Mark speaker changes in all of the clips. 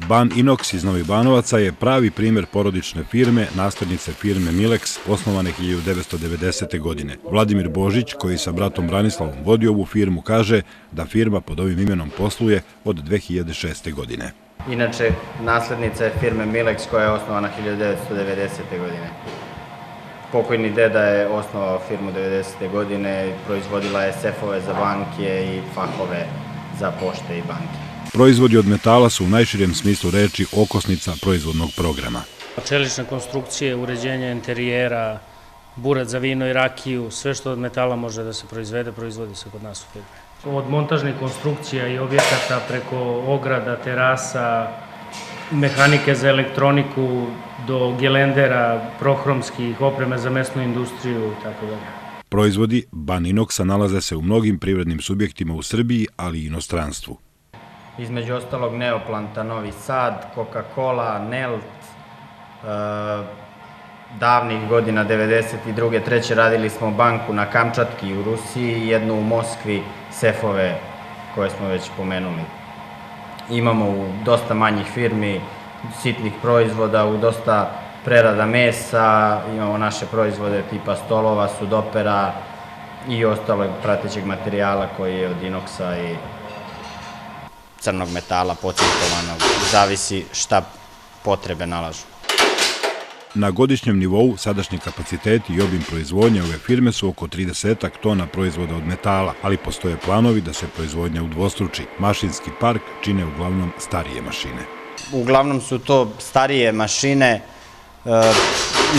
Speaker 1: Ban Inox iz Novih Banovaca je pravi primer porodične firme, naslednice firme Milex, osnovane 1990. godine. Vladimir Božić, koji sa bratom Branislavom vodi ovu firmu, kaže da firma pod ovim imenom posluje od 2006. godine.
Speaker 2: Inače, naslednica je firme Milex koja je osnovana 1990. godine. Pokojni deda je osnovao firmu 90. godine, proizvodila je sefove za banke i fahove za pošte i banke.
Speaker 1: Proizvodi od metala su u najširem smislu reči okosnica proizvodnog programa.
Speaker 3: Čelične konstrukcije, uređenje interijera, burat za vino i rakiju, sve što od metala može da se proizvede, proizvodi se kod nas u firmi. Od montažnih konstrukcija i objekata preko ograda, terasa, mehanike za elektroniku, do gelendera, prohromskih, opreme za mesnu industriju i tako dalje.
Speaker 1: Proizvodi Ban Inoxa nalaze se u mnogim privrednim subjektima u Srbiji, ali i inostranstvu.
Speaker 2: Između ostalog Neoplanta, Novi Sad, Coca-Cola, Nelt, davnih godina 92. 3. radili smo banku na Kamčatki u Rusiji, jednu u Moskvi, sefove koje smo već pomenuli. Imamo u dosta manjih firmi, sitnih proizvoda, u dosta prerada mesa, imamo naše proizvode tipa stolova, sudopera i ostalog pratećeg materijala koji je od inoksa i crnog metala, pocinkovanog, zavisi šta potrebe nalažu.
Speaker 1: Na godišnjem nivou sadašnji kapaciteti i obim proizvodnje ove firme su oko 30 tona proizvoda od metala, ali postoje planovi da se proizvodnja udvostruči. Mašinski park čine uglavnom starije mašine.
Speaker 2: Uglavnom su to starije mašine,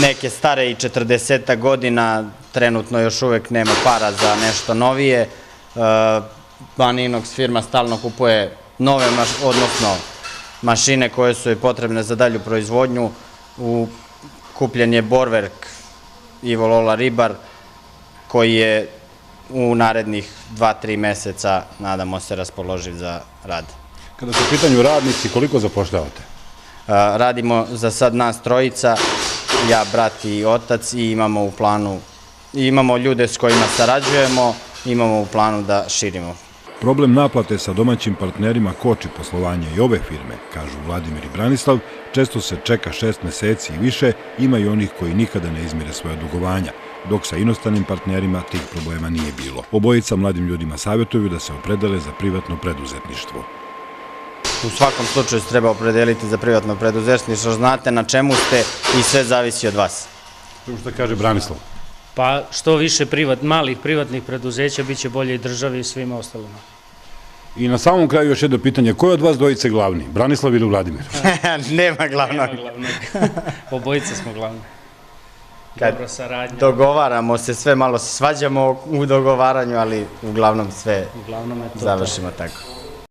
Speaker 2: neke stare i 40 godina, trenutno još uvek nema para za nešto novije. Ban Inox firma stalno kupuje nove, odnosno mašine koje su joj potrebne za dalju proizvodnju. Kupljen je Borverk Ivo Lola Ribar, koji je u narednih 2-3 meseca, nadamo se, raspoloživ za rad.
Speaker 1: Kada su u pitanju radnici, koliko zapošljavate?
Speaker 2: Radimo za sad nas trojica, ja, brat i otac, i imamo u planu, imamo ljude s kojima sarađujemo, imamo u planu da širimo.
Speaker 1: Problem naplate sa domaćim partnerima koči poslovanje i ove firme, kažu Vladimir i Branislav. Često se čeka 6 meseci i više, ima i onih koji nikada ne izmire svoja dugovanja, dok sa inostranim partnerima tih problema nije bilo. Obojica mladim ljudima savjetuju da se opredele za privatno preduzetništvo.
Speaker 2: U svakom slučaju se treba opredeliti za privatno preduzetništvo, znate na čemu ste i sve zavisi od vas.
Speaker 1: Što kaže Branislav?
Speaker 3: Pa što više malih privatnih preduzeća biće bolje i državi i svima ostalima.
Speaker 1: I na samom kraju još jedno pitanje, ko je od vas dvojice glavni, Branislav ili Vladimir?
Speaker 2: Nema glavnog.
Speaker 3: Obojice smo glavni. Dobra saradnja.
Speaker 2: Dogovaramo se, sve malo se svađamo u dogovaranju, ali uglavnom sve završimo tako.